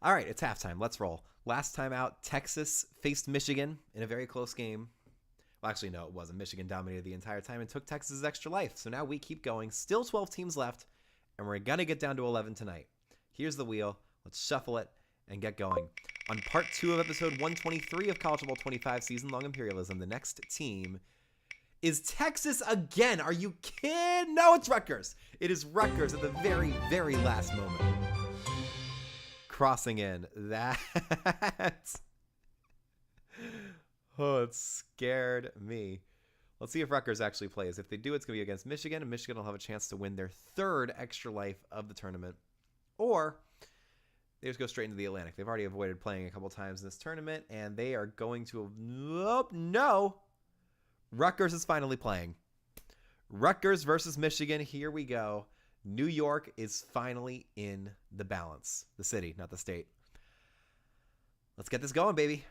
All right, it's halftime. Let's roll. Last time out, Texas faced Michigan in a very close game. Well, actually, no, it wasn't. Michigan dominated the entire time and took Texas's extra life. So now we keep going. Still 12 teams left, and we're going to get down to 11 tonight. Here's the wheel. Let's shuffle it and get going. On part 2 of episode 123 of College Football 25 Season-Long Imperialism, the next team is Texas again. Are you kidding? No, it's Rutgers. It is Rutgers at the very, very last moment. Crossing in. That... Oh, it scared me. Let's see if Rutgers actually plays. If they do, it's going to be against Michigan, and Michigan will have a chance to win their 3rd extra life of the tournament. Or they just go straight into the Atlantic. They've already avoided playing a couple times in this tournament, and they are going to... No! Rutgers is finally playing. Rutgers versus Michigan. Here we go. New York is finally in the balance. The city, not the state. Let's get this going, baby.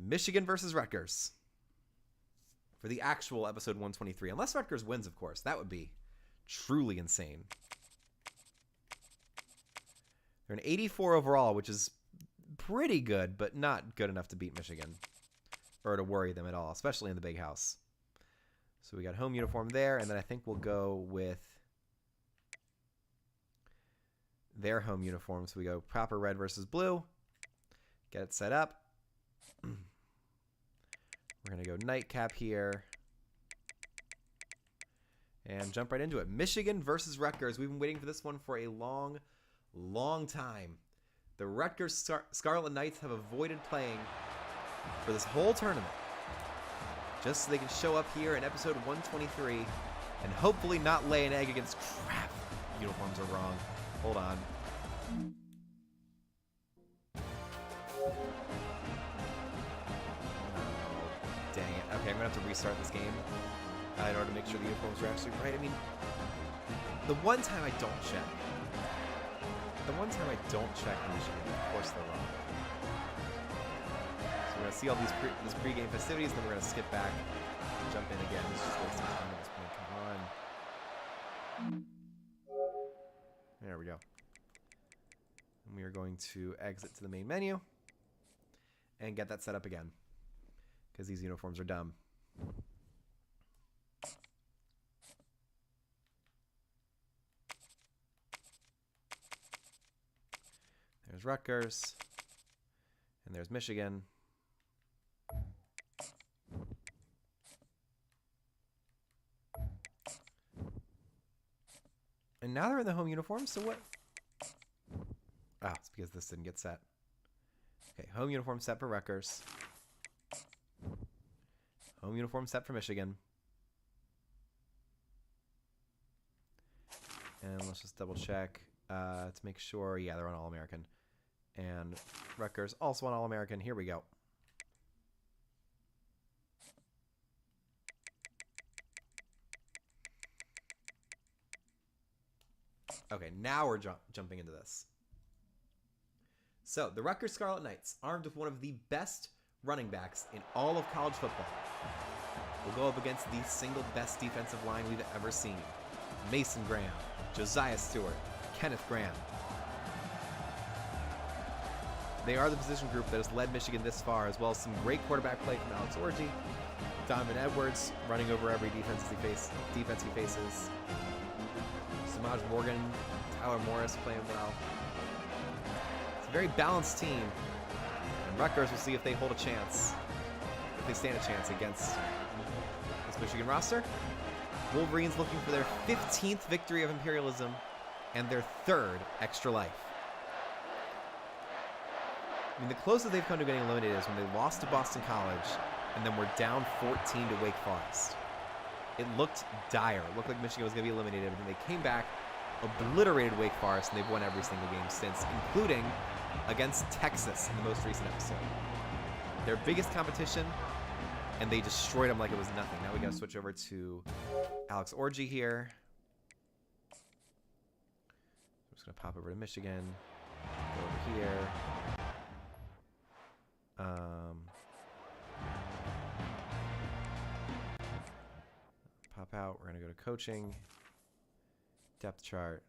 Michigan versus Rutgers for the actual episode 123. Unless Rutgers wins, of course. That would be truly insane. They're an 84 overall, which is pretty good, but not good enough to beat Michigan or to worry them at all, especially in the big house. So we got home uniform there, and then I think we'll go with their home uniform. So we go proper red versus blue. Get it set up. We're going to go nightcap here. And jump right into it. Michigan versus Rutgers. We've been waiting for this one for a long, long time. The Rutgers Scarlet Knights have avoided playing for this whole tournament, just so they can show up here in episode 123 and hopefully not lay an egg against... Crap, uniforms are wrong. Hold on. Dang it. Okay, I'm going to have to restart this game in order to make sure the uniforms are actually right. I mean, the one time I don't check Michigan, of course they're wrong. So we're going to see all these pre-game festivities, then we're going to skip back and jump in again. It's just wasting time at this point. Come on. There we go. And we are going to exit to the main menu and get that set up again, because these uniforms are dumb. There's Rutgers, and there's Michigan. And now they're in the home uniform, so what? Ah, it's because this didn't get set. Okay, home uniform set for Rutgers. Home uniform set for Michigan. And let's just double check to make sure. Yeah, they're on All-American. And Rutgers also on All-American. Here we go. Okay, now we're jumping into this. So, the Rutgers Scarlet Knights, armed with one of the best running backs in all of college football, will go up against the single best defensive line we've ever seen. Mason Graham, Josiah Stewart, Kenneth Graham. They are the position group that has led Michigan this far, as well as some great quarterback play from Alex Orji. Donovan Edwards running over every defense he faces. Samaj Morgan, Tyler Morris playing well. It's a very balanced team. And Rutgers will see if they hold a chance, if they stand a chance against this Michigan roster. Wolverines looking for their 15th victory of Imperialism and their 3rd extra life. I mean, the closest they've come to getting eliminated is when they lost to Boston College and then were down 14 to Wake Forest. It looked dire. It looked like Michigan was going to be eliminated, but then they came back, obliterated Wake Forest, and they've won every single game since, including against Texas in the most recent episode. Their biggest competition, and they destroyed them like it was nothing. Now we got to switch over to Alex Orji here. I'm just going to pop over to Michigan, go over here. Pop out. We're going to go to coaching, depth chart.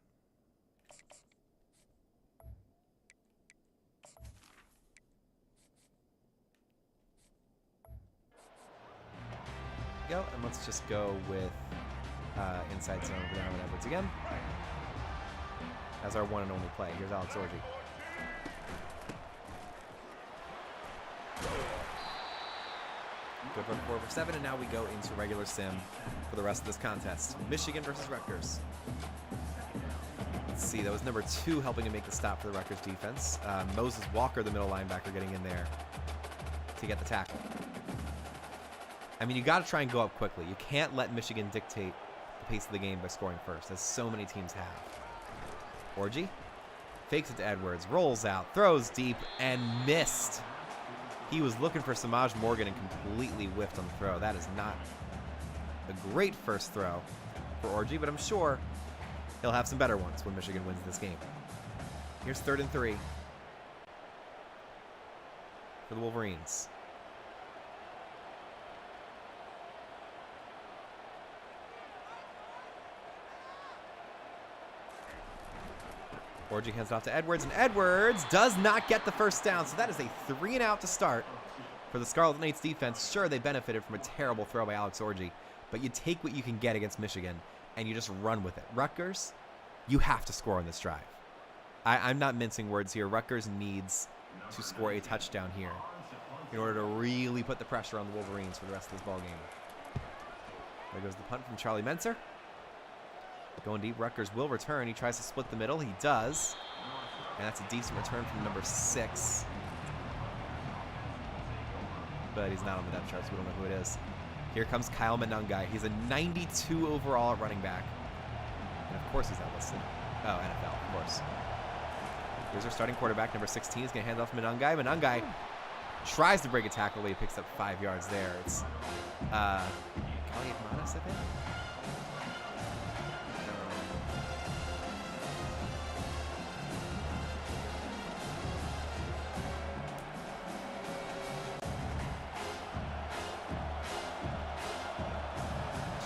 go. And let's just go with inside zone for Darwin Edwards again. As our one and only play. Here's Alex Orji. Good run 4 over 7, and now we go into regular sim for the rest of this contest. Michigan versus Rutgers. Let's see, that was number 2 helping to make the stop for the Rutgers defense. Moses Walker, the middle linebacker, getting in there to get the tackle. I mean, you got to try and go up quickly. You can't let Michigan dictate the pace of the game by scoring first, as so many teams have. Orji fakes it to Edwards, rolls out, throws deep, and missed. He was looking for Samaj Morgan and completely whiffed on the throw. That is not a great first throw for Orji, but I'm sure he'll have some better ones when Michigan wins this game. Here's 3rd and 3 for the Wolverines. Orji hands it off to Edwards, and Edwards does not get the first down, so that is a 3-and-out to start for the Scarlet Knights defense. Sure, they benefited from a terrible throw by Alex Orji, but you take what you can get against Michigan, and you just run with it. Rutgers, you have to score on this drive. I'm not mincing words here. Rutgers needs to score a touchdown here in order to really put the pressure on the Wolverines for the rest of this ballgame. There goes the punt from Charlie Mentzer. Going deep, Rutgers will return. He tries to split the middle. He does. And that's a decent return from number 6. But he's not on the depth chart, so we don't know who it is. Here comes Kyle Manungai. He's a 92 overall at running back. And of course he's not listed. Oh, NFL, of course. Here's our starting quarterback, number 16. He's going to hand off to Manungai. Manungai tries to break a tackle, but he picks up 5 yards there. It's Kaliakmanis, I think?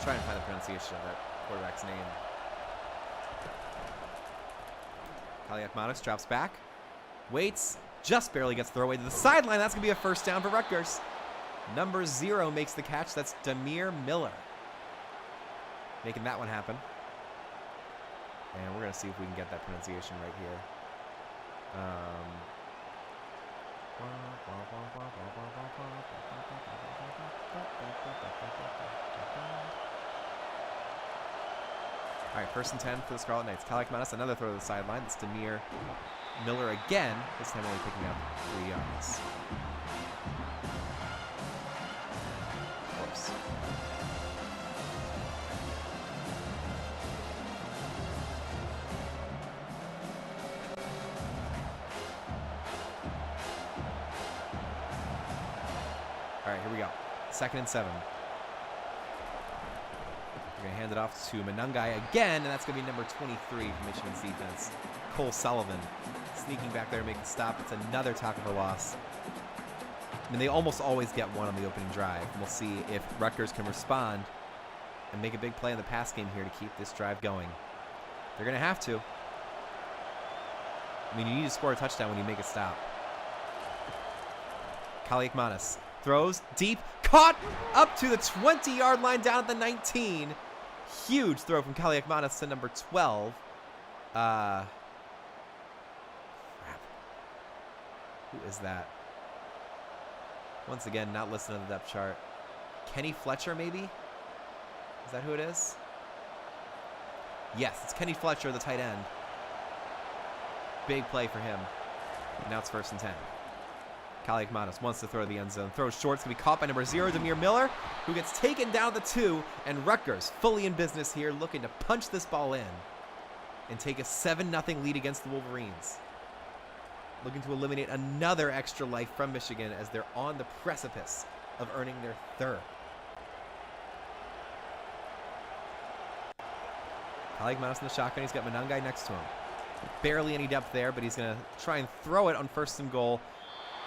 Trying to find the pronunciation of that quarterback's name. Kaliakmanis drops back, waits, just barely gets thrown away to the sideline. That's going to be a first down for Rutgers. Number 0 makes the catch. That's Demir Miller making that one happen. And we're going to see if we can get that pronunciation right here. All right, 1st and 10 for the Scarlet Knights. Kaliakmanis, another throw to the sideline. It's Demir Miller again, this time only picking up 3 yards. Of course. All right, here we go. 2nd and 7. We're going to hand it off to Manungai again, and that's going to be number 23 for Michigan's defense. Cole Sullivan sneaking back there to make the stop. It's another tackle for loss. I mean, they almost always get one on the opening drive. And we'll see if Rutgers can respond and make a big play in the pass game here to keep this drive going. They're going to have to. I mean, you need to score a touchdown when you make a stop. Kaliakmanis throws deep, caught up to the 20-yard line down at the 19. Huge throw from Kaliakmanis to number 12. Crap. Who is that? Once again, not listed on the depth chart. Kenny Fletcher, maybe? Is that who it is? Yes, it's Kenny Fletcher, the tight end. Big play for him. Now it's 1st and 10. Kaliakmanis wants to throw to the end zone. Throws short. It's going to be caught by number 0, Demir Miller, who gets taken down to the 2. And Rutgers fully in business here, looking to punch this ball in and take a 7-0 lead against the Wolverines. Looking to eliminate another extra life from Michigan as they're on the precipice of earning their 3rd. Kaliakmanis in the shotgun. He's got Manungai next to him. Barely any depth there, but he's going to try and throw it on 1st and goal.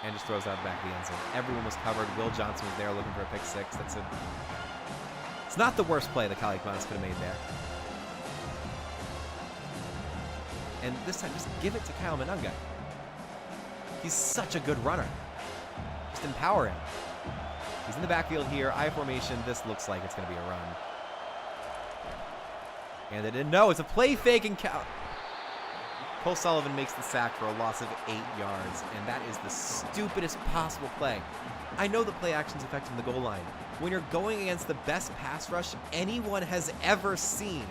And just throws out the back of the end zone. Everyone was covered. Will Johnson was there looking for a pick 6. It's not the worst play that Kaliakmanis could have made there. And this time, just give it to Kyle Manungai. He's such a good runner. Just empower him. He's in the backfield here. I formation. This looks like it's going to be a run. And they didn't know. It's a play fake and Cole Sullivan makes the sack for a loss of 8 yards. And that is the stupidest possible play. I know the play action's effective in the goal line. When you're going against the best pass rush anyone has ever seen,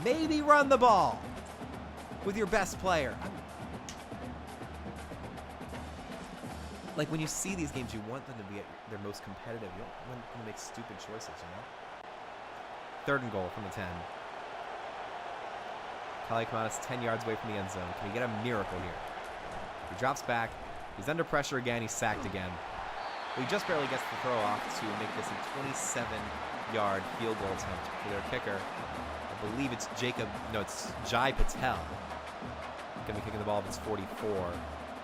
maybe run the ball with your best player. Like, when you see these games, you want them to be at their most competitive. You don't want them to make stupid choices, you know? 3rd and goal from the 10. Kali Kamanis 10 yards away from the end zone. Can he get a miracle here? He drops back. He's under pressure again. He's sacked again. He just barely gets the throw off to make this a 27-yard field goal attempt for their kicker. I believe it's Jai Patel. Going to be kicking the ball if it's 44.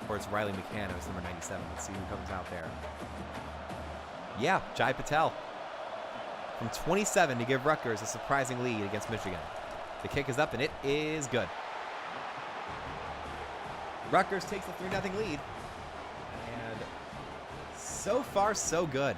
Or it's Riley McCann, who's number 97. Let's see who comes out there. Yeah, Jai Patel. From 27 to give Rutgers a surprising lead against Michigan. The kick is up, and it is good. Rutgers takes a 3-0 lead. And so far, so good.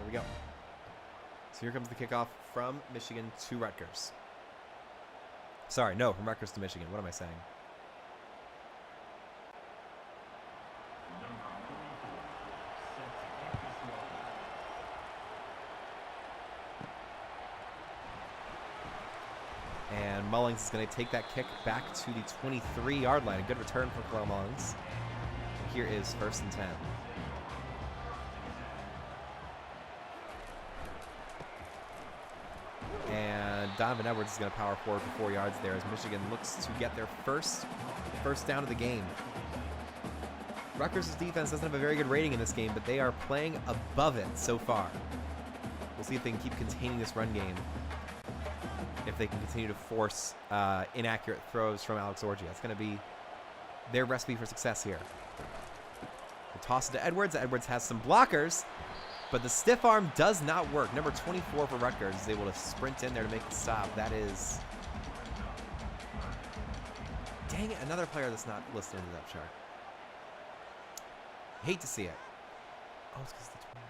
We go. So here comes the kickoff from Michigan to Rutgers. Sorry, no, from Rutgers to Michigan. What am I saying? And Mullings is going to take that kick back to the 23-yard line. A good return for Khalil Mullings. Here is 1st and 10. And Donovan Edwards is going to power forward for 4 yards there as Michigan looks to get their first down of the game. Rutgers' defense doesn't have a very good rating in this game, but they are playing above it so far. We'll see if they can keep containing this run game. If they can continue to force inaccurate throws from Alex Orji. That's going to be their recipe for success here. We'll toss it to Edwards. Edwards has some blockers. But the stiff arm does not work. Number 24 for Rutgers is able to sprint in there to make the stop. That is... Dang it, another player that's not listed in the depth chart. Hate to see it. Oh, it's because the 20.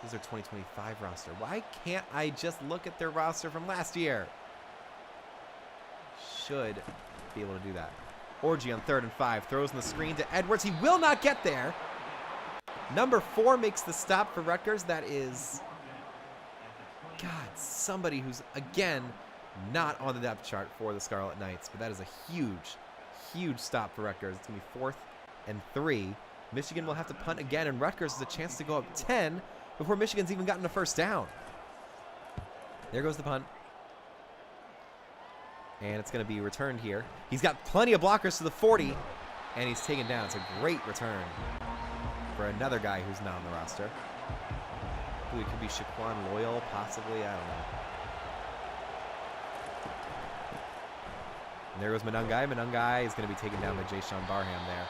This is their 2025 roster. Why can't I just look at their roster from last year? Should be able to do that. Orji on 3rd and 5. Throws in the screen to Edwards. He will not get there. Number 4 makes the stop for Rutgers. That is, God, somebody who's, again, not on the depth chart for the Scarlet Knights. But that is a huge, huge stop for Rutgers. It's going to be 4th and 3. Michigan will have to punt again, and Rutgers has a chance to go up 10 before Michigan's even gotten a first down. There goes the punt. And it's going to be returned here. He's got plenty of blockers to the 40, and he's taken down. It's a great return for another guy who's not on the roster. Ooh, it could be Shaquan Loyal, possibly. I don't know. And there goes Manungai. Manungai is going to be taken down by Jayshawn Barham there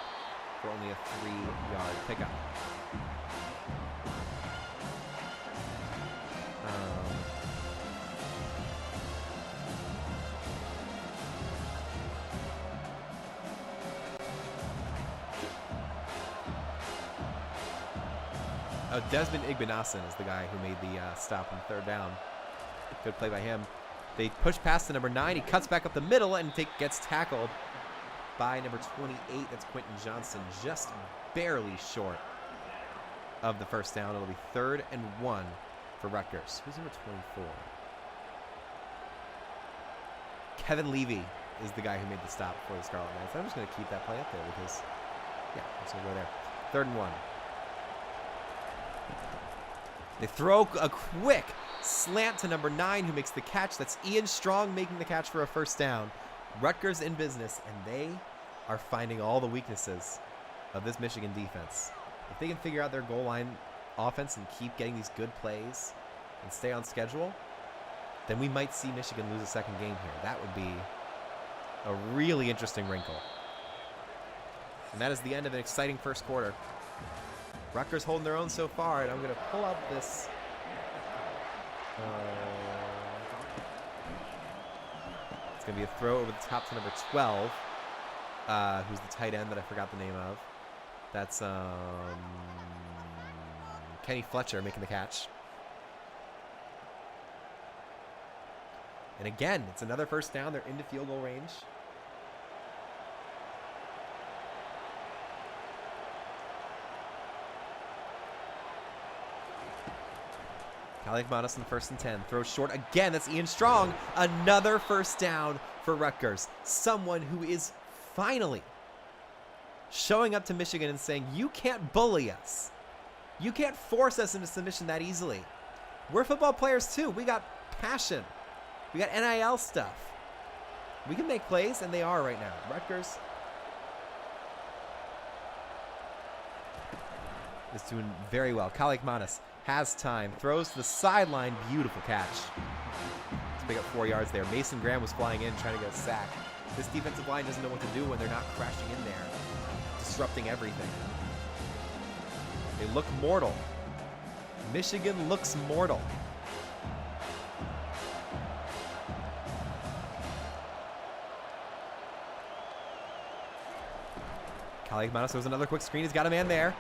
for only a 3-yard pickup. Desmond Igbinason is the guy who made the stop on 3rd down. Good play by him. They push past the number 9. He cuts back up the middle and gets tackled by number 28. That's Quentin Johnson, just barely short of the first down. It'll be 3rd and 1 for Rutgers. Who's number 24? Kevin Levy is the guy who made the stop for the Scarlet Knights. I'm just going to keep that play up there because, yeah, I'm just going to go there. 3rd and 1. They throw a quick slant to number 9 who makes the catch. That's Ian Strong making the catch for a first down. Rutgers in business, and they are finding all the weaknesses of this Michigan defense. If they can figure out their goal line offense and keep getting these good plays and stay on schedule, then we might see Michigan lose a second game here. That would be a really interesting wrinkle. And that is the end of an exciting first quarter. Rutgers holding their own so far, and I'm going to pull up this. It's going to be a throw over the top to number 12, who's the tight end that I forgot the name of. That's Kenny Fletcher making the catch. And again, it's another first down. They're into field goal range. Kalikmanis on the 1st and 10. Throws short again. That's Ian Strong. Another first down for Rutgers. Someone who is finally showing up to Michigan and saying, you can't bully us. You can't force us into submission that easily. We're football players too. We got passion. We got NIL stuff. We can make plays, and they are right now. Rutgers is doing very well. Kalikmanis has time, throws to the sideline, beautiful catch. Let's pick up 4 yards there. Mason Graham was flying in, trying to get a sack. This defensive line doesn't know what to do when they're not crashing in there, disrupting everything. They look mortal. Michigan looks mortal. Kalikmanis throws another quick screen. He's got a man there.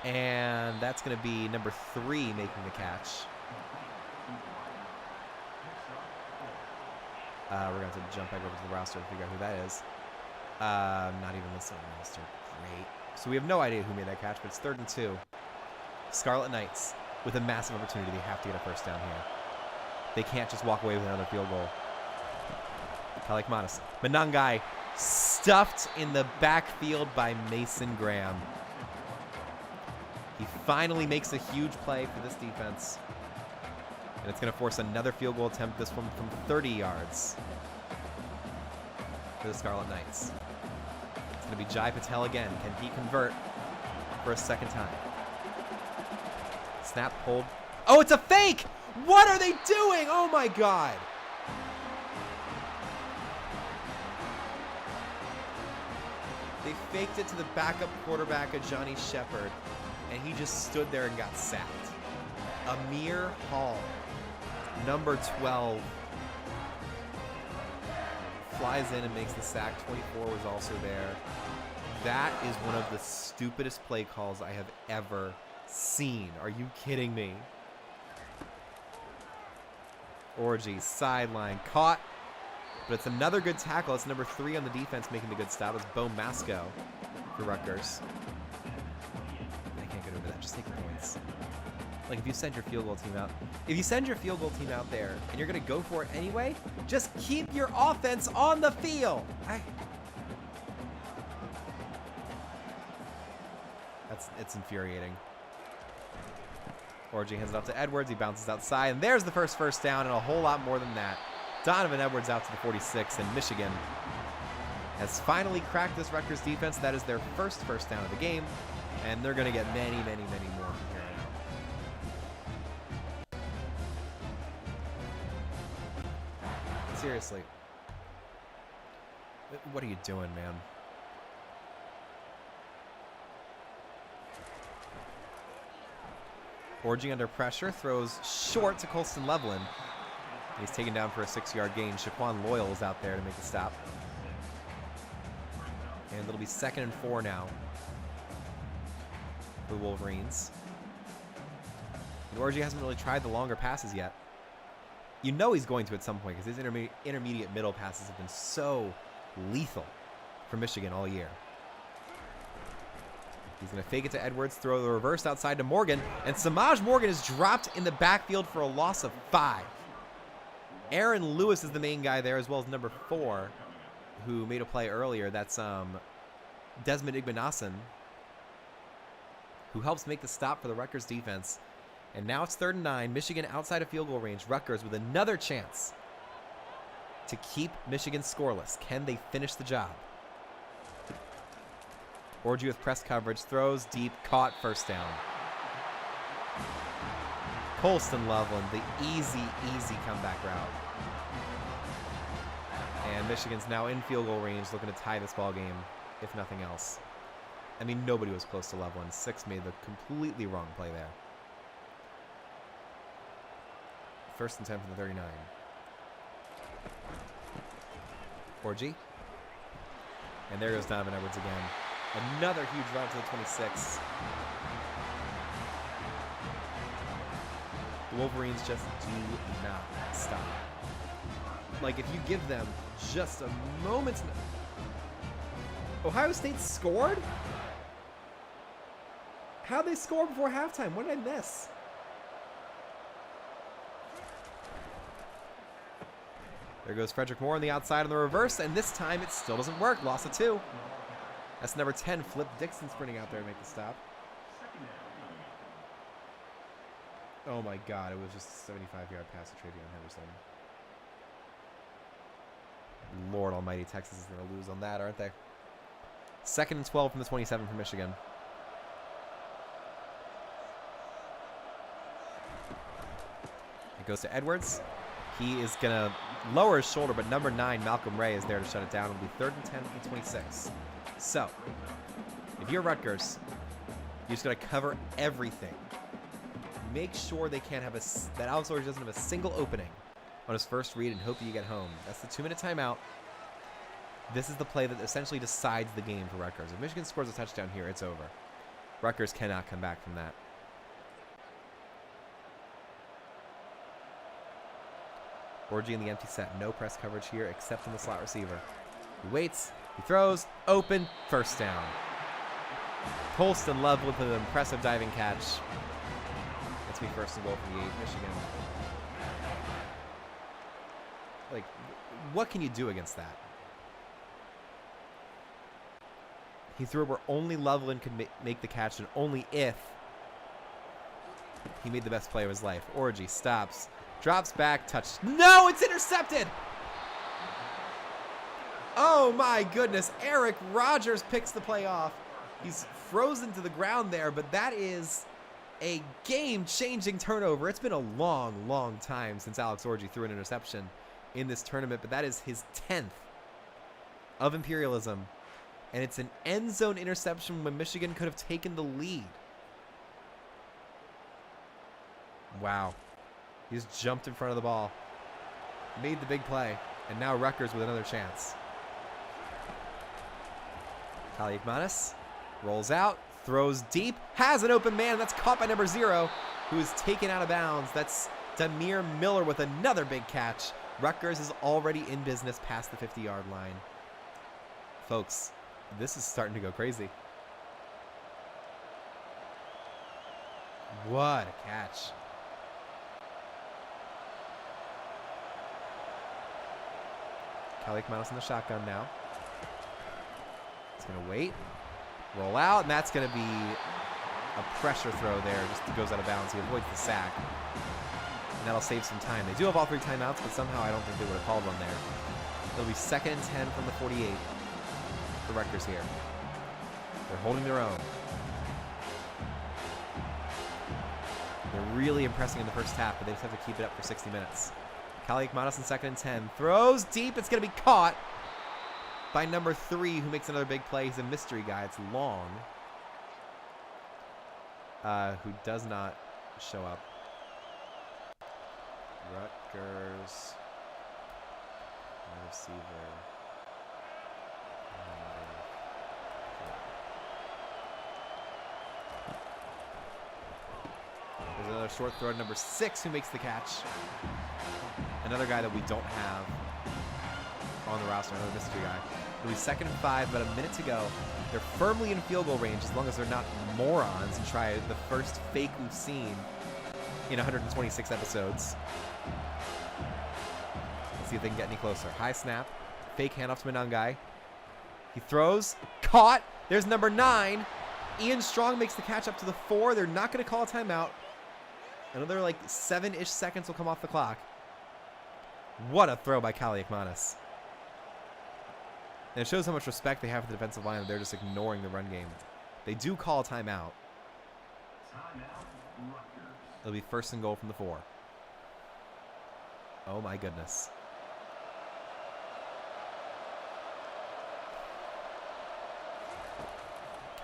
And that's going to be number 3 making the catch. We're going to have to jump back over to the roster to figure out who that is. Not even listed on the roster. Great. So we have no idea who made that catch, but it's 3rd and 2. Scarlet Knights with a massive opportunity. They have to get a first down here. They can't just walk away with another field goal. Kalikmanis. Manangai stuffed in the backfield by Mason Graham. He finally makes a huge play for this defense. And it's going to force another field goal attempt, this one from 30 yards for the Scarlet Knights. It's going to be Jai Patel again. Can he convert for a second time? Snap, hold. Oh, it's a fake! What are they doing? Oh my God. They faked it to the backup quarterback of Johnny Shepard, and he just stood there and got sacked. Amir Hall, number 12, flies in and makes the sack. 24 was also there. That is one of the stupidest play calls I have ever seen. Are you kidding me? Orgy, sideline, caught. But it's another good tackle. It's number 3 on the defense making the good stop. It's Bo Masco for Rutgers. I can't get over that. Just take the points. Like, if you send your field goal team out, there and you're going to go for it anyway, just keep your offense on the field. It's infuriating. Orgy hands it up to Edwards. He bounces outside, and there's the first down, and a whole lot more than that. Donovan Edwards out to the 46, and Michigan has finally cracked this Rutgers defense. That is their first down of the game, and they're going to get many, many, many more from here on out. Seriously. What are you doing, man? Orgy under pressure, throws short to Colston Loveland. He's taken down for a 6-yard gain. Shaquan Loyal is out there to make the stop. And it'll be 2nd and 4 now for the Wolverines. And Orgy hasn't really tried the longer passes yet. You know he's going to at some point because his intermediate middle passes have been so lethal for Michigan all year. He's going to fake it to Edwards, throw the reverse outside to Morgan, and Samaj Morgan is dropped in the backfield for a loss of 5. Aaron Lewis is the main guy there, as well as number 4, who made a play earlier. That's Desmond Igbinason, who helps make the stop for the Rutgers defense. And now it's 3rd and 9. Michigan outside of field goal range. Rutgers with another chance to keep Michigan scoreless. Can they finish the job? Orgy with press coverage, throws deep, caught, first down. Colston Loveland, the easy comeback route. And Michigan's now in field goal range, looking to tie this ball game, if nothing else. I mean, nobody was close to Loveland. 6 made the completely wrong play there. 1st and 10 from the 39. Orgy. And there goes Donovan Edwards again. Another huge run to the 26. The Wolverines just do not stop. Like, if you give them just a moment's... Ohio State scored? How'd they score before halftime? What did I miss? There goes Frederick Moore on the outside on the reverse, and this time it still doesn't work. Loss of 2. That's number 10, Flip Dixon, sprinting out there to make the stop. Oh my God, it was just a 75-yard pass to Travion Henderson. Lord almighty, Texas is going to lose on that, aren't they? 2nd and 12 from the 27 for Michigan. It goes to Edwards. He is going to lower his shoulder, but number 9, Malcolm Ray, is there to shut it down. It'll be 3rd and 10 from the 26. So, if you're Rutgers, you just got to cover everything. Make sure they can't have that Alex Orji doesn't have a single opening on his first read and hope that you get home. That's the 2-minute timeout. This is the play that essentially decides the game for Rutgers. If Michigan scores a touchdown here, it's over. Rutgers cannot come back from that. Orji in the empty set. No press coverage here except from the slot receiver. He waits. He throws. Open. 1st down. Colston Love with an impressive diving catch. That's me 1st and goal for the 8, Michigan. Like, what can you do against that? He threw it where only Loveland could make the catch, and only if he made the best play of his life. Orji stops, drops back, touch. No, it's intercepted! Oh my goodness, Eric Rogers picks the play off. He's frozen to the ground there, but that is a game-changing turnover. It's been a long time since Alex Orji threw an interception in this tournament, but that is his 10th of Imperialism. And it's an end zone interception when Michigan could have taken the lead. Wow. He just jumped in front of the ball. Made the big play. And now Rutgers with another chance. Kaliakmanis rolls out. Throws deep. Has an open man. That's caught by number 0, who is taken out of bounds. That's Damir Miller with another big catch. Rutgers is already in business past the 50-yard line. Folks, this is starting to go crazy. What a catch. Kaliakmanis in the shotgun now. He's going to wait. Roll out, and that's going to be a pressure throw there. Just goes out of bounds. He avoids the sack. And that'll save some time. They do have all 3 timeouts, but somehow I don't think they would have called one there. It'll be 2nd and 10 from the 48 for Rutgers here. They're holding their own. They're really impressing in the first half, but they just have to keep it up for 60 minutes. Kaliakmanis in 2nd and 10. Throws deep. It's going to be caught by number 3, who makes another big play. He's a mystery guy. It's Long, who does not show up. Rutgers wide receiver. There's another short throw to number 6, who makes the catch. Another guy that we don't have on the roster, another mystery guy. It'll be 2nd and 5, about a minute to go. They're firmly in field goal range as long as they're not morons and try the first fake we've seen in 126 episodes. Let's see if they can get any closer. High snap. Fake handoff to Manungai. He throws. Caught. There's number 9. Ian Strong makes the catch up to the 4. They're not going to call a timeout. Another like 7-ish seconds will come off the clock. What a throw by Kaliakmanis. And it shows how much respect they have for the defensive line. They're just ignoring the run game. They do call a timeout. It'll be 1st and goal from the 4. Oh my goodness.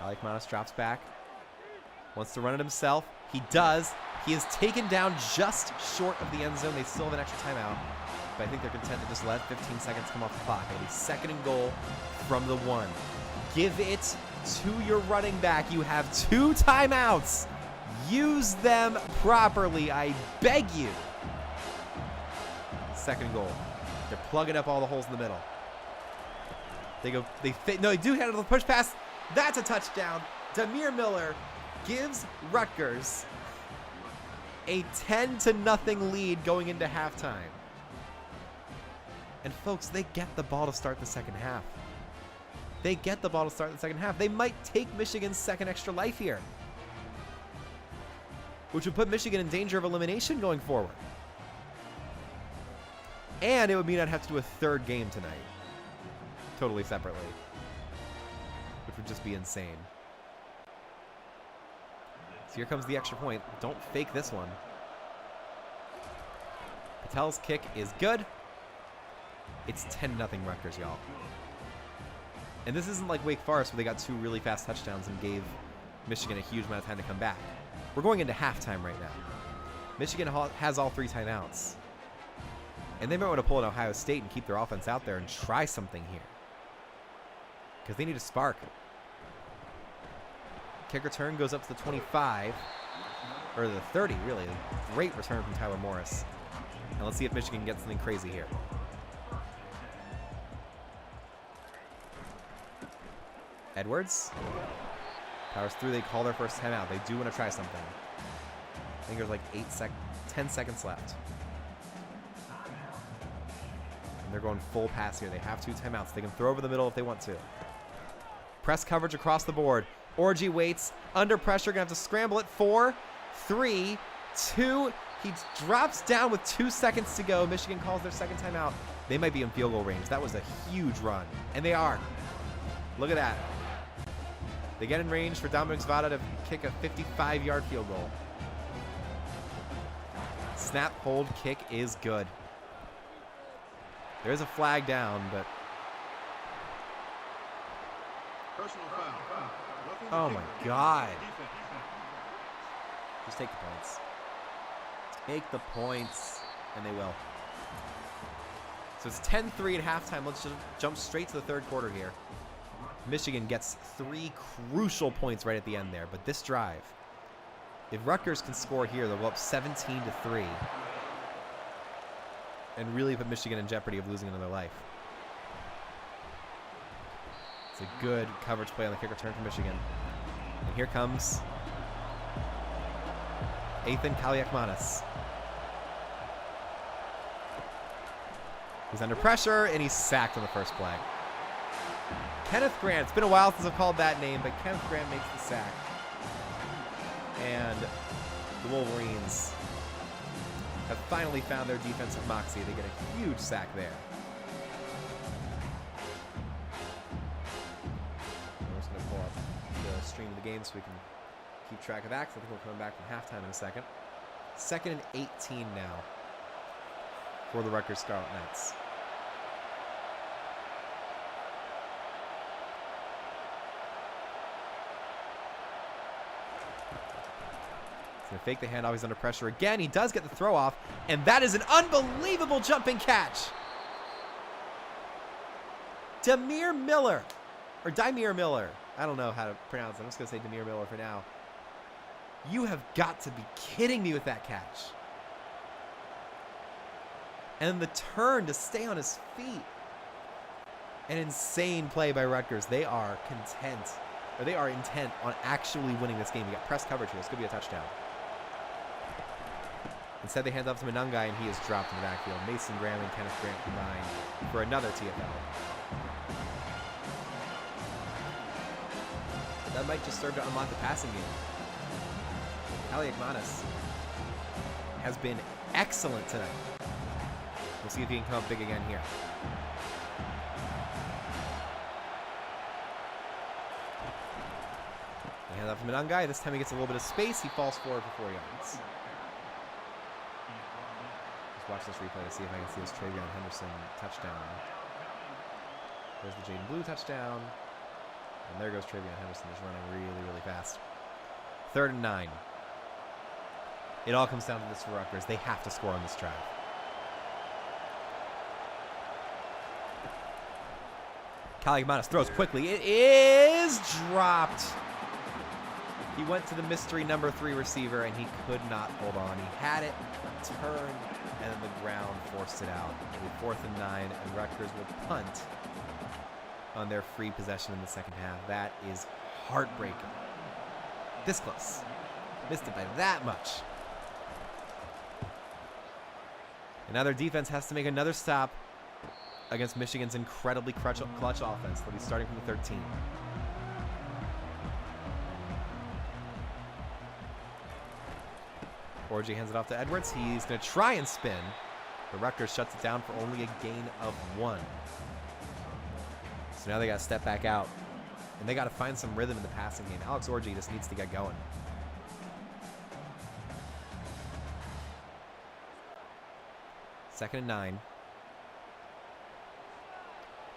Kaliakmanis drops back. Wants to run it himself. He does. He is taken down just short of the end zone. They still have an extra timeout. But I think they're content to just let 15 seconds come off the clock. It'll be 2nd and goal from the 1. Give it to your running back. You have 2 timeouts. Use them properly. I beg you. 2nd goal. They're plugging up all the holes in the middle. They go. No, they do handle the push pass. That's a touchdown. Demir Miller gives Rutgers a 10-0 lead going into halftime. And folks, they get the ball to start the second half. They get the ball to start the second half. They might take Michigan's 2nd extra life here, which would put Michigan in danger of elimination going forward. And it would mean I'd have to do a 3rd game tonight, totally separately, which would just be insane. So here comes the extra point. Don't fake this one. Patel's kick is good. It's 10-0 Rutgers, y'all. And this isn't like Wake Forest where they got 2 really fast touchdowns and gave Michigan a huge amount of time to come back. We're going into halftime right now. Michigan has all 3 timeouts. And they might want to pull an Ohio State and keep their offense out there and try something here, because they need a spark. Kick return goes up to the 25, or the 30, really. Great return from Tyler Morris. And let's see if Michigan gets something crazy here. Edwards powers through. They call their first timeout. They do want to try something. I think there's like 10 seconds left. And they're going full pass here. They have 2 timeouts. They can throw over the middle if they want to. Press coverage across the board. Orji waits. Under pressure. Going to have to scramble it. 4, 3, 2. He drops down with 2 seconds to go. Michigan calls their 2nd timeout. They might be in field goal range. That was a huge run. And they are. Look at that. They get in range for Dominic Zvada to kick a 55-yard field goal. Snap, hold, kick is good. There is a flag down, but... Oh my God. Just take the points. Take the points, and they will. So it's 10-3 at halftime. Let's just jump straight to the 3rd quarter here. Michigan gets 3 crucial points right at the end there, but this drive, if Rutgers can score here, they'll go up 17-3 and really put Michigan in jeopardy of losing another life. It's a good coverage play on the kick return for Michigan. And here comes Ethan Kaliakmanis. He's under pressure, and he's sacked on the first play. Kenneth Grant. It's been a while since I've called that name, but Kenneth Grant makes the sack. And the Wolverines have finally found their defensive moxie. They get a huge sack there. I'm just going to pull up the stream of the game so we can keep track of that, because I think we're coming back from halftime in a second. 2nd and 18 now for the Rutgers Scarlet Knights. He's going to fake the handoff. He's under pressure again. He does get the throw off, and that is an unbelievable jumping catch. Demir Miller, or Demir Miller. I don't know how to pronounce it. I'm just going to say Demir Miller for now. You have got to be kidding me with that catch. And then the turn to stay on his feet. An insane play by Rutgers. They are intent on actually winning this game. You got press coverage here. This could be a touchdown. Instead, they hand off to Manungai, and he is dropped in the backfield. Mason Graham and Kenneth Grant combined for another TFL. That might just serve to unlock the passing game. Kaliakmanis has been excellent tonight. We'll see if he can come up big again here. They hand off to Manungai. This time he gets a little bit of space. He falls forward for 4 yards. watch this replay to see if I can see this Travion Henderson touchdown. There's the Jaden Blue touchdown. And there goes Travion Henderson, just running really, really fast. 3rd and 9. It all comes down to this for Rutgers. They have to score on this drive. Kaliakmanis throws quickly. It is dropped. He went to the mystery number 3 receiver, and he could not hold on. He had it, turned, and then the ground forced it out. It'll be 4th and 9, and Rutgers will punt on their free possession in the second half. That is heartbreaking. This close. Missed it by that much. And now their defense has to make another stop against Michigan's incredibly clutch offense. They'll be starting from the 13. Orji hands it off to Edwards. He's going to try and spin, but Rutgers shuts it down for only a gain of 1. So now they got to step back out, and they got to find some rhythm in the passing game. Alex Orji just needs to get going. Second and 9.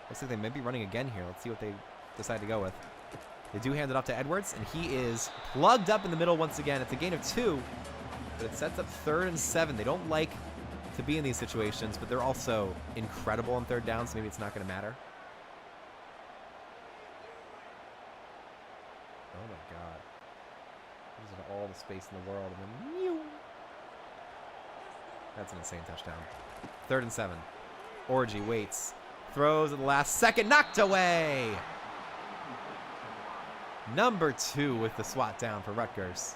Looks like they may be running again here. Let's see what they decide to go with. They do hand it off to Edwards, and he is plugged up in the middle once again. It's a gain of 2, but it sets up 3rd and 7. They don't like to be in these situations, but they're also incredible on 3rd down, so maybe it's not going to matter. Oh my God. Using all the space in the world, and then that's an insane touchdown. 3rd and 7. Orji waits. Throws at the last second. Knocked away! Number 2 with the swat down for Rutgers.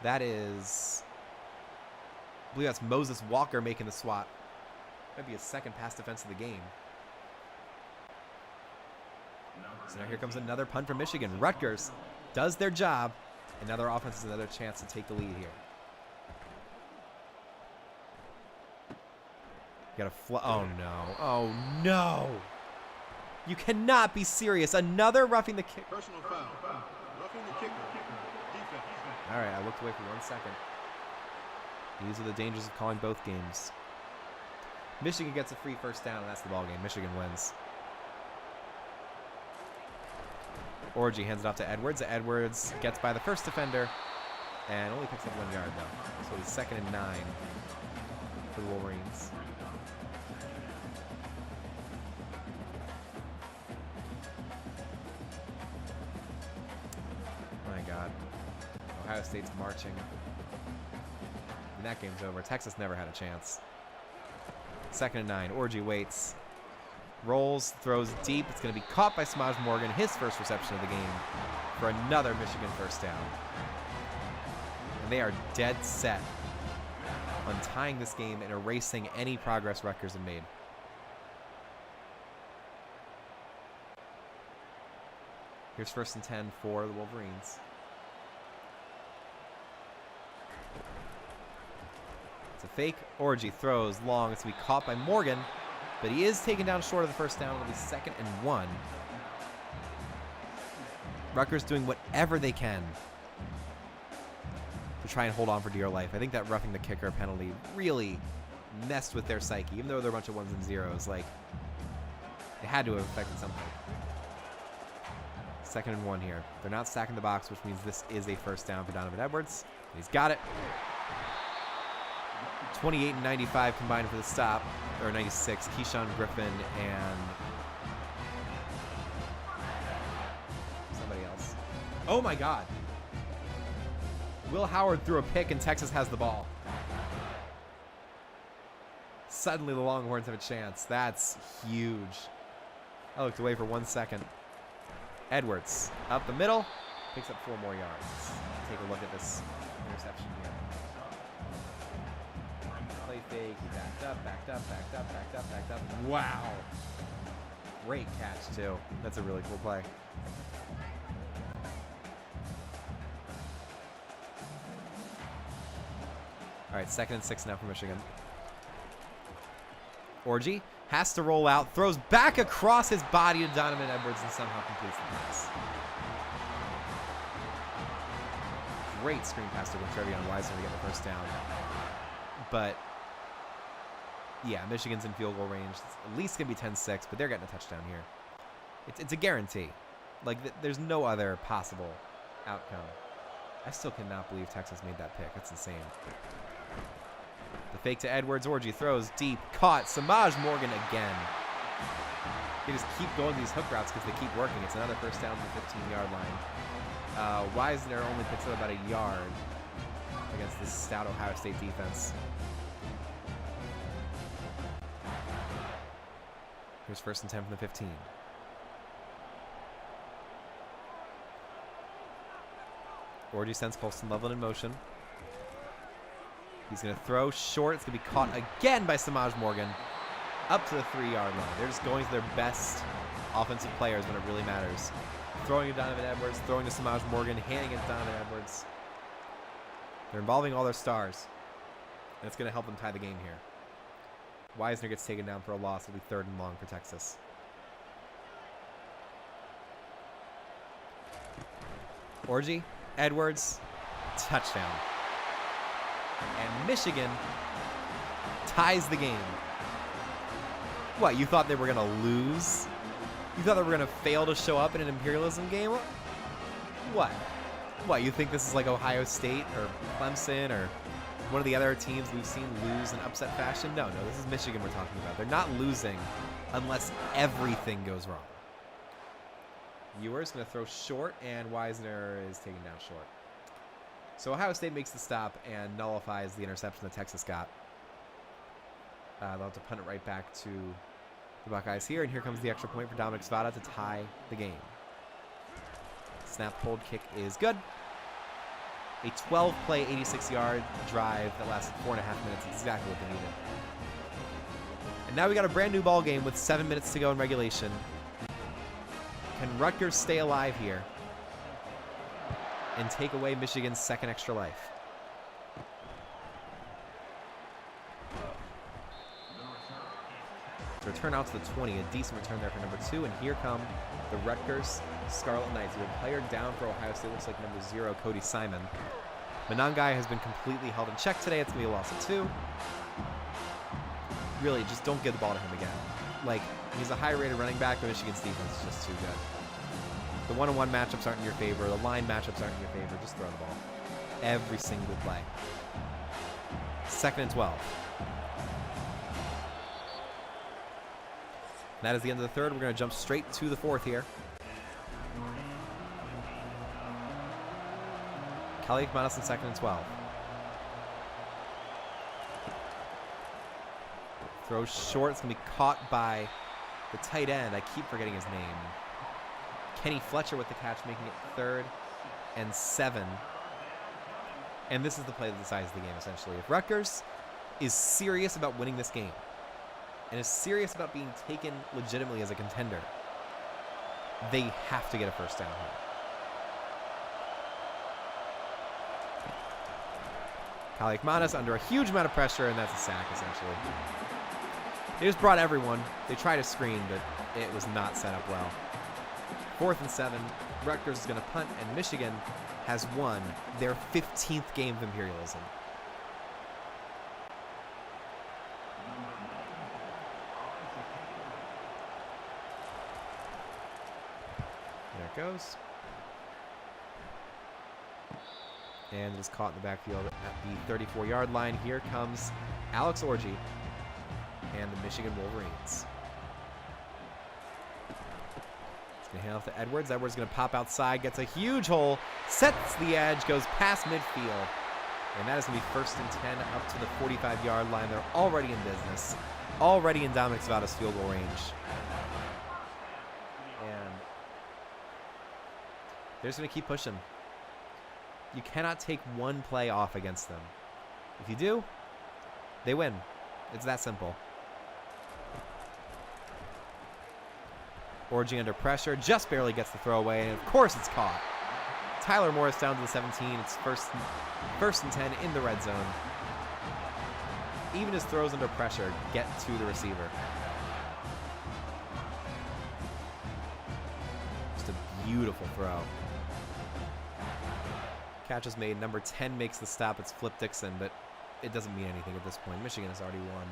That is... I believe that's Moses Walker making the swat. Might be his second pass defense of the game. So now here comes another punt from Michigan. Rutgers does their job, and now their offense has another chance to take the lead here. You gotta oh no. Oh no. You cannot be serious. Another roughing the kick. Personal foul. Roughing the kicker. Defense. All right, I looked away for 1 second. These are the dangers of calling both games. Michigan gets a free 1st down, and that's the ball game. Michigan wins. Orji hands it off to Edwards. Edwards gets by the 1st defender and only picks up 1 yard, though. So it's 2nd and 9 for the Wolverines. My God. Ohio State's marching. And that game's over. Texas never had a chance. 2nd and 9. Orji waits. Rolls, throws deep. It's going to be caught by Smaj Morgan, his first reception of the game, for another Michigan 1st down. And they are dead set on tying this game and erasing any progress Rutgers have made. Here's 1st and 10 for the Wolverines. It's a fake. Orji throws long. It's going to be caught by Morgan. But he is taken down short of the 1st down. It'll be 2nd and 1. Rutgers doing whatever they can to try and hold on for dear life. I think that roughing the kicker penalty really messed with their psyche. Even though they're a bunch of 1s and 0s, like, it had to have affected something. 2nd and 1 here. They're not stacking the box, which means this is a 1st down for Donovan Edwards. He's got it. 28 and 95 combined for the stop, or 96. Keyshawn Griffin and somebody else. Oh my God. Will Howard threw a pick and Texas has the ball. Suddenly the Longhorns have a chance. That's huge. I looked away for 1 second. Edwards up the middle, picks up 4 more yards. Let's take a look at this interception here. Play fake, he backed up, backed up, backed up, backed up, backed up. Wow. Great catch, too. That's a really cool play. All right, 2nd and 6 now for Michigan. Orji has to roll out, throws back across his body to Donovan Edwards and somehow completes the pass. Great screen pass to Trevion Wiseman to get the 1st down. But Yeah, Michigan's in field goal range. It's at least going to be 10-6, but they're getting a touchdown here. It's a guarantee. Like, there's no other possible outcome. I still cannot believe Texas made that pick. That's insane. The fake to Edwards. Orji throws deep. Caught. Samaj Morgan again. They just keep going these hook routes because they keep working. It's another first down to the 15-yard line. Wisner only picks up about a yard against this stout Ohio State defense. Here's 1st and 10 from the 15. Orji sends Colston Loveland in motion. He's going to throw short. It's going to be caught again by Samaj Morgan. Up to the 3-yard line. They're just going to their best offensive players when it really matters. Throwing to Donovan Edwards, throwing to Samaj Morgan, handing it to Donovan Edwards. They're involving all their stars. And it's going to help them tie the game here. Wisner gets taken down for a loss. It'll be 3rd and long for Texas. Orji, Edwards, touchdown. And Michigan ties the game. What, you thought they were going to lose? You thought they were going to fail to show up in an Imperialism game? What? What, you think this is like Ohio State or Clemson or one of the other teams we've seen lose in upset fashion? No, this is Michigan we're talking about. They're not losing unless everything goes wrong. Ewer's going to throw short, and Wisner is taken down short. So Ohio State makes the stop and nullifies the interception that Texas got. They'll have to punt it right back to the Buckeyes here, and here comes the extra point for Dominic Svada to tie the game. Snap, hold, kick is good. A 12-play, 86-yard drive that lasted 4.5 minutes. It's exactly what they needed. And now we got a brand new ball game with 7 minutes to go in regulation. Can Rutgers stay alive here and take away Michigan's second extra life? Return out to the 20, a decent return there for number 2, and here come the Rutgers Scarlet Knights. A player down for Ohio State, looks like number 0, Cody Simon. Monangai has been completely held in check today. It's going to be a loss of 2. Really, just don't give the ball to him again. Like, he's a high-rated running back, but Michigan's defense is just too good. The one-on-one matchups aren't in your favor. The line matchups aren't in your favor. Just throw the ball. Every single play. 2nd and 12. That is the end of the 3rd. We're going to jump straight to the 4th here. Kelly Madison, 2nd and 12. Throws short. It's going to be caught by the tight end. I keep forgetting his name. Kenny Fletcher with the catch, making it 3rd and 7. And this is the play that decides the game, essentially. If Rutgers is serious about winning this game, and is serious about being taken legitimately as a contender, they have to get a first down here. Kaliakmanis under a huge amount of pressure, and that's a sack, essentially. They just brought everyone. They tried a screen, but it was not set up well. 4th and 7. Rutgers is going to punt, and Michigan has won their 15th game of Imperialism. Goes. And it is caught in the backfield at the 34-yard line. Here comes Alex Orji and the Michigan Wolverines. It's going to hand off to Edwards. Edwards going to pop outside, gets a huge hole, sets the edge, goes past midfield. And that is going to be 1st and 10 up to the 45-yard line. They're already in business, already in Dominic Zvada's field goal range. They're just going to keep pushing. You cannot take one play off against them. If you do, they win. It's that simple. Orji under pressure, just barely gets the throw away, and of course it's caught. Tyler Morris down to the 17. It's first and 10 in the red zone. Even his throws under pressure get to the receiver. Just a beautiful throw. Catch is made. Number 10 makes the stop. It's Flip Dixon, but it doesn't mean anything at this point. Michigan has already won.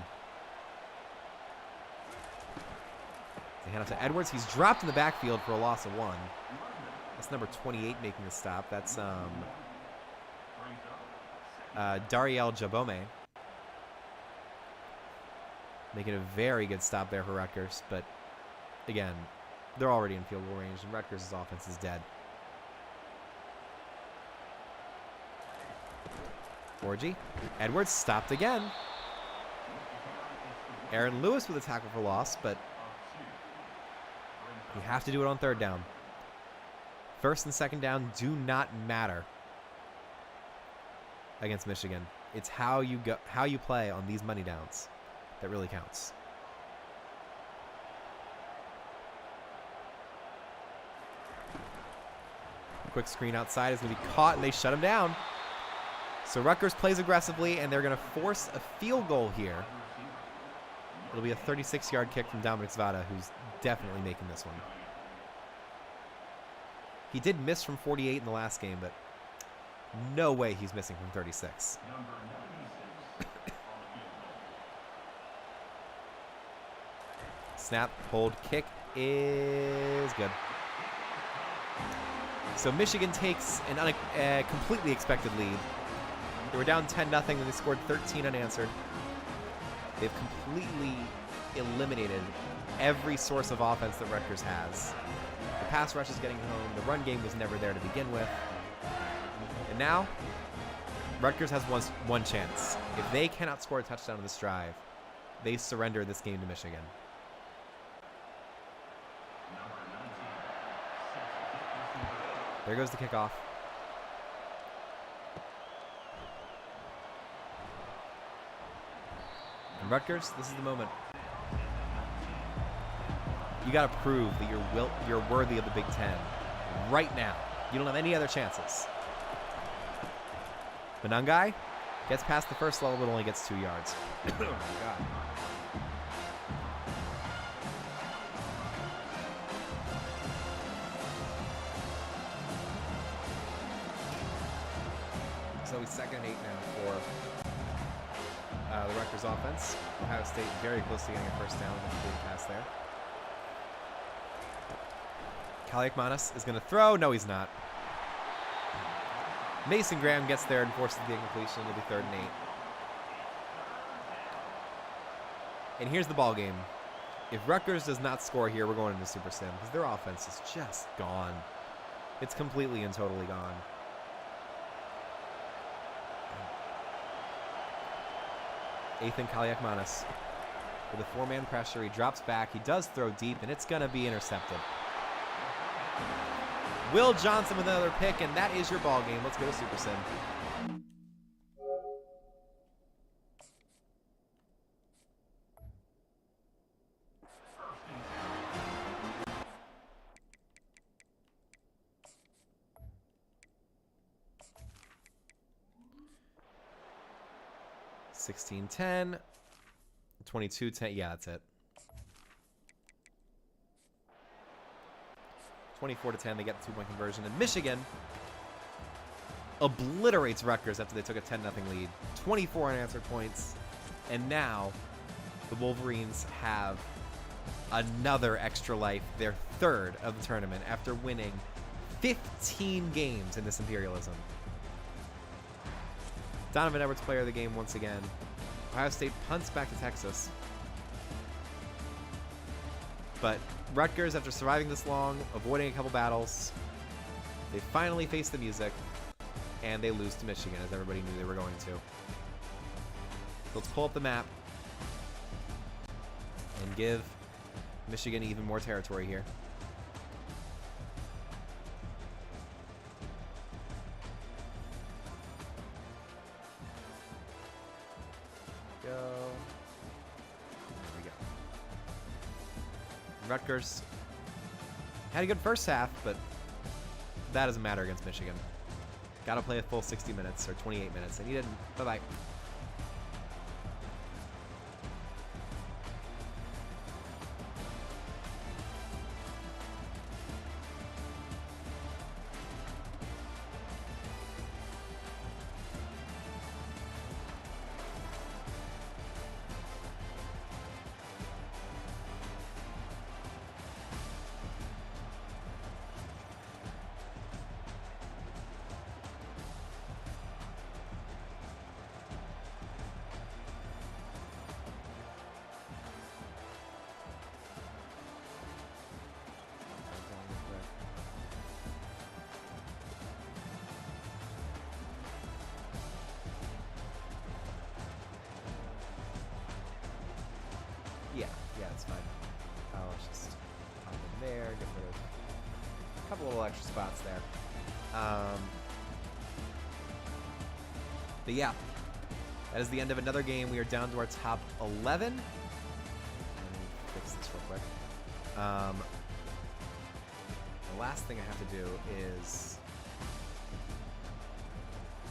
They hand off to Edwards. He's dropped in the backfield for a loss of 1. That's number 28 making the stop. That's Dariel Jabome. Making a very good stop there for Rutgers. But, again, they're already in field goal range, and Rutgers' offense is dead. Orgy. Edwards stopped again. Aaron Lewis with a tackle for loss, but you have to do it on 3rd down. 1st and 2nd down do not matter against Michigan. It's how you play on these money downs that really counts. Quick screen outside is going to be caught, and they shut him down. So Rutgers plays aggressively, and they're going to force a field goal here. It'll be a 36-yard kick from Dominic Zvada, who's definitely making this one. He did miss from 48 in the last game, but no way he's missing from 36. Snap, hold, kick is good. So Michigan takes a completely expected lead. They were down 10-0, then they scored 13 unanswered. They've completely eliminated every source of offense that Rutgers has. The pass rush is getting home. The run game was never there to begin with. And now, Rutgers has one chance. If they cannot score a touchdown in this drive, they surrender this game to Michigan. There goes the kickoff. And Rutgers, this is the moment. You got to prove that you're worthy of the Big Ten right now. You don't have any other chances. Benungai gets past the first level, but only gets 2 yards. Oh my God. So he's 2nd and 8 now for the Rutgers offense. Ohio State very close to getting a first down with a complete pass there. Kaliakmanis is going to throw. No, he's not. Mason Graham gets there and forces the incompletion. It'll be 3rd and 8. And here's the ball game. If Rutgers does not score here, we're going into Super Sim because their offense is just gone. It's completely and totally gone. Ethan Kaliakmanis with a 4-man pressure. He drops back. He does throw deep, and it's going to be intercepted. Will Johnson with another pick, and that is your ball game. Let's go to Super Sim. $16-10, 22-10. Yeah, that's it. 24-10, they get the 2-point conversion. And Michigan obliterates Rutgers after they took a 10-0 lead. 24 unanswered points. And now the Wolverines have another extra life, their 3rd of the tournament, after winning 15 games in this Imperialism. Donovan Edwards, player of the game once again. Ohio State punts back to Texas. But Rutgers, after surviving this long, avoiding a couple battles, they finally face the music, and they lose to Michigan, as everybody knew they were going to. Let's pull up the map and give Michigan even more territory here. Rutgers had a good first half, but that doesn't matter against Michigan. Got to play a full 60 minutes or 28 minutes, and he didn't. Bye-bye. Yeah, it's fine. Let's just pop in there, get rid of a couple little extra spots there. But yeah, that is the end of another game. We are down to our top 11. Let me fix this real quick. The last thing I have to do is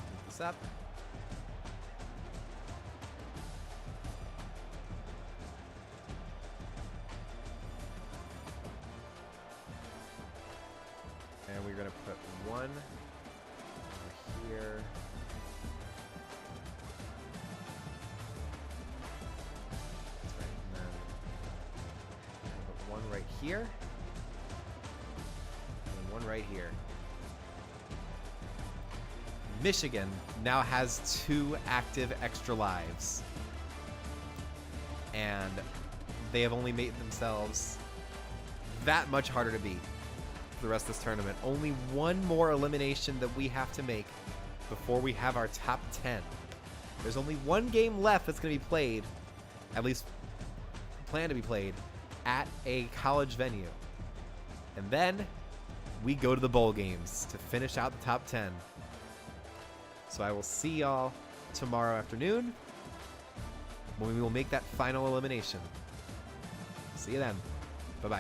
move this up. And we're going to put one over here. That's right. And then put one right here. And one right here. Michigan now has 2 active extra lives. And they have only made themselves that much harder to beat the rest of this tournament. Only one more elimination that we have to make before we have our top 10. There's only one game left that's going to be played, at least planned to be played, at a college venue. And then we go to the bowl games to finish out the top 10. So I will see y'all tomorrow afternoon when we will make that final elimination. See you then. Bye-bye.